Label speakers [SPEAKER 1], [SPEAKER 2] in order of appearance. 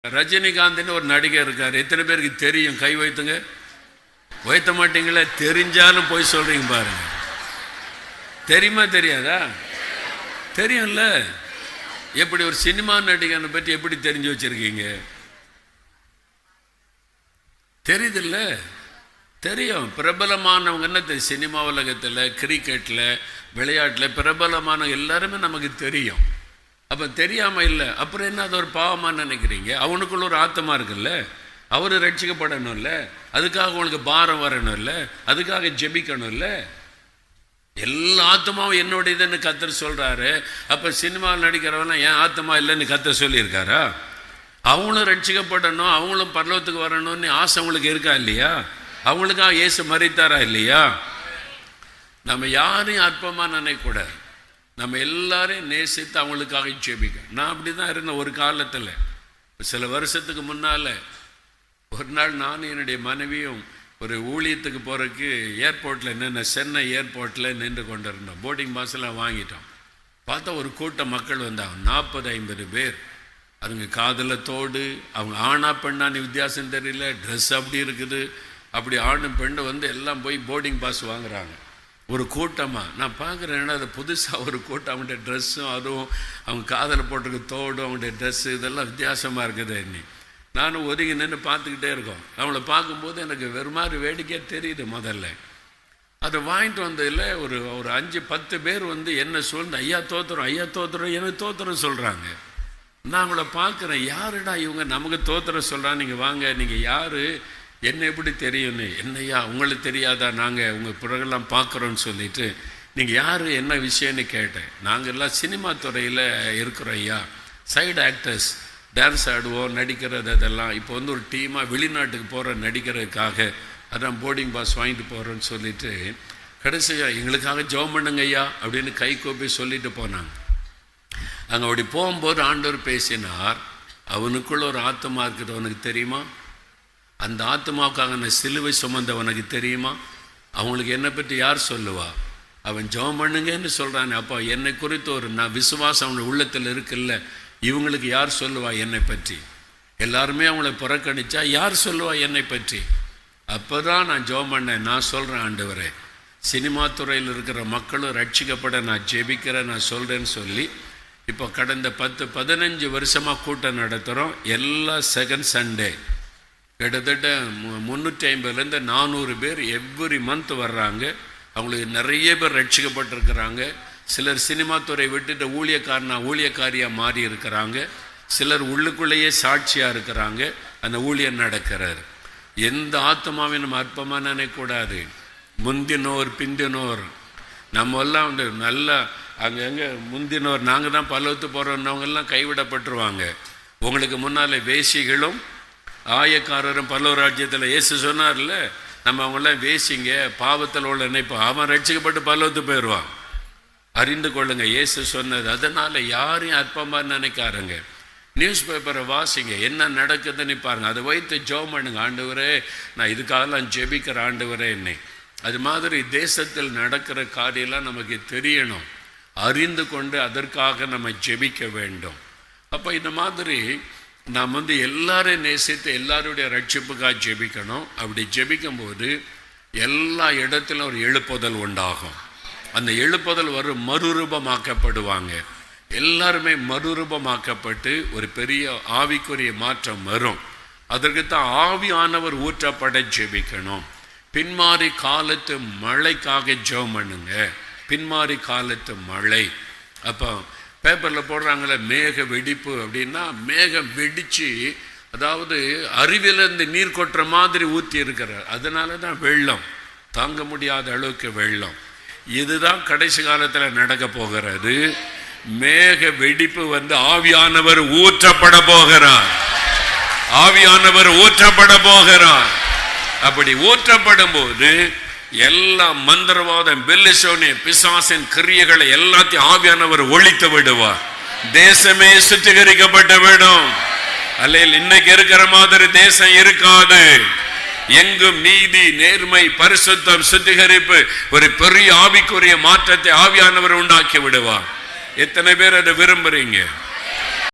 [SPEAKER 1] ரஜினிகாந்த்னு ஒரு நடிகர் இருக்கார். எத்தனை பேருக்கு தெரியும்? கை வைத்துங்க. வைத்த மாட்டீங்களே. தெரிஞ்சாலும் போய் சொல்றீங்க பாருங்க. தெரியுமா தெரியாதா? தெரியும்ல. எப்படி ஒரு சினிமா நடிகனை பற்றி எப்படி தெரிஞ்சு வச்சிருக்கீங்க? தெரியுதுல்ல. தெரியும். பிரபலமானவங்க என்ன தெரியும்? சினிமா உலகத்தில், கிரிக்கெட்டில், விளையாட்டில் பிரபலமான எல்லாருமே நமக்கு தெரியும். அப்போ தெரியாமல் இல்லை. அப்புறம் என்ன அது ஒரு பாவமாக நினைக்கிறீங்க? அவனுக்குள்ள ஒரு ஆத்மா இருக்குல்ல, அவர் ரட்சிக்கப்படணும் இல்லை, அதுக்காக உங்களுக்கு பாரம் வரணும் இல்லை, அதுக்காக ஜெபிக்கணும் இல்லை. எல்லா ஆத்மாவும் என்னோட இதுன்னு கர்த்தர் சொல்கிறாரு. அப்போ சினிமாவில் நடிக்கிறவனா என் ஆத்மா இல்லைன்னு கர்த்தர் சொல்லியிருக்காரா? அவங்களும் ரட்சிக்கப்படணும், அவங்களும் பரலோகத்துக்கு வரணும்னு ஆசை அவங்களுக்கு இருக்கா இல்லையா? அவங்களுக்காக இயேசு மரித்தாரா இல்லையா? நம்ம யாரையும் அற்பமாக நினைக்கக்கூடாது. நம்ம எல்லாரையும் நேசித்து அவங்களுக்காக ஜெபிக்க. நான் அப்படி தான் இருந்தேன் ஒரு காலத்தில். சில வருஷத்துக்கு முன்னால் ஒரு நாள் நானும் என்னுடைய மனைவியும் ஒரு ஊழியத்துக்கு போகிறதுக்கு ஏர்போர்ட்டில் சென்னை ஏர்போர்ட்டில் நின்று கொண்டு இருந்தோம். போர்டிங் பாஸ்லாம் வாங்கிட்டோம். பார்த்தா ஒரு கூட்டம் மக்கள் வந்தாங்க, 40-50 பேர். அதுங்க காதில் தோடு, அவங்க ஆணா பெண்ணான்னு வித்தியாசம் தெரியல, ட்ரெஸ் அப்படி இருக்குது. அப்படி ஆணும் பெண்ணு வந்து எல்லாம் போய் போர்டிங் பாஸ் வாங்குறாங்க ஒரு கூட்டமாக. நான் பார்க்குறேன், அது புதுசாக ஒரு கூட்டம். அவங்களுடைய ட்ரெஸ்ஸும் அதுவும் அவங்க காதில் போட்டிருக்க தோடும் அவங்களுடைய ட்ரெஸ்ஸு இதெல்லாம் வித்தியாசமாக இருக்குது. இன்னி நானும் ஒதுங்கி நின்று பார்த்துக்கிட்டே இருக்கோம். அவங்கள பார்க்கும்போது எனக்கு வெறும் மாதிரி வேடிக்கையாக தெரியுது. முதல்ல அதை வாங்கிட்டு வந்ததில் ஒரு 5-10 பேர் வந்து என்ன சொல்லுது, ஐயா தோத்துறோம், ஐயா தோத்துறோம், எனக்கு தோத்துறோம் சொல்கிறாங்க. நான் அவங்கள பார்க்குறேன், யாருடா இவங்க நமக்கு தோத்துறோம் சொல்கிறான், நீங்கள் வாங்க, நீங்கள் யார், என்ன எப்படி தெரியும்னு. என்னையா உங்களுக்கு தெரியாதா, நாங்கள் உங்கள் பிறகெல்லாம் பார்க்குறோன்னு சொல்லிட்டு, நீங்கள் யார் என்ன விஷயம்னு கேட்டேன். நாங்கள் எல்லாம் சினிமா துறையில் இருக்கிறோம் ஐயா, சைடு ஆக்டர்ஸ், டான்ஸ் ஆடுவோம், நடிக்கிறது, அதெல்லாம் இப்போ வந்து ஒரு டீமாக வெளிநாட்டுக்கு போகிற நடிக்கிறதுக்காக அதான் போர்டிங் பாஸ் வாங்கிட்டு போகிறோன்னு சொல்லிட்டு, கடைசியாக எங்களுக்காக ஜெபம் பண்ணுங்க ஐயா அப்படின்னு கை கோப்பி சொல்லிட்டு போனாங்க. அங்கே அப்படி போகும்போது ஆண்டவர் பேசினார், அவனுக்குள்ள ஒரு ஆத்மா இருக்குது, அவனுக்கு தெரியுமா? அந்த ஆத்மாவுக்காக நான் சிலுவை சுமந்தவனுக்கு தெரியுமா? அவங்களுக்கு என்னை பற்றி யார் சொல்லுவா? அவன் ஜெபம் பண்ணுங்கன்னு சொல்கிறானே. அப்போ என்னை குறித்து ஒரு விசுவாசம் அவனுடைய உள்ளத்தில் இருக்குல்ல, இவங்களுக்கு யார் சொல்லுவா என்னை பற்றி? எல்லாருமே அவங்கள புறக்கணிச்சா யார் சொல்லுவா என்னை பற்றி? அப்போ தான் நான் ஜெபம் பண்ணேன். நான் சொல்கிறேன், ஆண்டவரே, சினிமா துறையில் இருக்கிற மக்களும் ரட்சிக்கப்பட நான் ஜெபிக்கிறேன், நான் சொல்கிறேன்னு சொல்லி இப்போ கடந்த 10-15 வருஷமாக கூட்டம் நடத்துகிறோம். எல்லா செகண்ட் சண்டே கிட்டத்தட்ட 350-400 பேர் எவ்ரி மந்த் வர்றாங்க. அவங்களுக்கு நிறைய பேர் ரட்சிக்கப்பட்டிருக்கிறாங்க. சிலர் சினிமா துறை விட்டுட்டு ஊழியக்காரியாக மாறி இருக்கிறாங்க. சிலர் உள்ளுக்குள்ளேயே சாட்சியாக இருக்கிறாங்க. அந்த ஊழியம் நடக்கிறார். எந்த ஆத்மாவையும் நம்ம அற்பமாக நினைக்கக்கூடாது. முந்தினோர் பிந்தினோர் நம்ம எல்லாம் வந்து நல்லா அங்கங்கே முந்தினோர் நாங்கள் தான் பல்லவத்து போகிறோன்னவங்கெல்லாம் கைவிடப்பட்டுருவாங்க. உங்களுக்கு முன்னால் வேசிகளும் ஆயக்காரரும் பல்லவ ராஜ்யத்தில் இயேசு சொன்னார்ல, நம்ம அவங்களாம் வேசிங்க, பாவத்தில் உள்ள நினைப்போம். அவன் ரட்சிக்கப்பட்டு பல்லவத்து போயிடுவான். அறிந்து கொள்ளுங்க இயேசு சொன்னது. அதனால் யாரையும் அற்பமாக நினைக்காருங்க. நியூஸ் பேப்பரை வாசிங்க, என்ன நடக்குதுன்னு பாருங்கள். அதை வைத்து ஜெபம் பண்ணுங்க, ஆண்டவரே நான் இதுக்காகலாம் ஜெபிக்கிற ஆண்டவரே என்னை. அது மாதிரி தேசத்தில் நடக்கிற காரியெல்லாம் நமக்கு தெரியணும். அறிந்து கொண்டு அதற்காக நம்ம ஜெபிக்க வேண்டும். அப்போ இந்த மாதிரி நாம் வந்து எல்லாரையும் நேசித்து எல்லாருடைய ரட்சிப்புக்காக ஜெபிக்கணும். அப்படி ஜெபிக்கும்போது எல்லா இடத்திலும் ஒரு எழுப்புதல் உண்டாகும். அந்த எழுப்புதல் வரும், மறுரூபமாக்கப்படுவாங்க. எல்லாருமே மறுரூபமாக்கப்பட்டு ஒரு பெரிய ஆவிக்குரிய மாற்றம் வரும். அதற்குத்தான் ஆவியானவர் ஊற்றப்பட ஜெபிக்கணும். பின்மாறி காலத்து மழைக்காக ஜெபம் பண்ணுங்க. பின்மாறி காலத்து மழை. அப்போ பேப்பரில் போடுறாங்களே மேக வெடிப்பு அப்படின்னா, மேகம் வெடித்து, அதாவது அருவியிலேருந்து நீர் கொட்டுற மாதிரி ஊற்றி இருக்கிறார். அதனால தான் வெள்ளம், தாங்க முடியாத அளவுக்கு வெள்ளம். இதுதான் கடைசி காலத்தில் நடக்க போகிறது. மேக வெடிப்பு வந்து ஆவியானவர் ஊற்றப்பட போகிறார். ஆவியானவர் ஊற்றப்பட போகிறார். அப்படி ஊற்றப்படும் போது எல்லா மந்திரவாதம், பெல்லிசோனிய பிசாசின் கிரியைகளை எல்லாத்தையும் ஆவியானவர் ஒழித்து விடுவார். தேசமே சுத்திகரிக்கப்பட்டு விடும். அல்லேல் இன்னைக்கு இருக்கிற மாதிரி தேசம் இருக்காது. எங்கும் நீதி, நேர்மை, பரிசுத்தம், சுத்திகரிப்பு, ஒரு பெரிய ஆவிக்குரிய மாற்றத்தை ஆவியானவர் உண்டாக்கி விடுவார். எத்தனை பேர் அதை விரும்புறீங்க?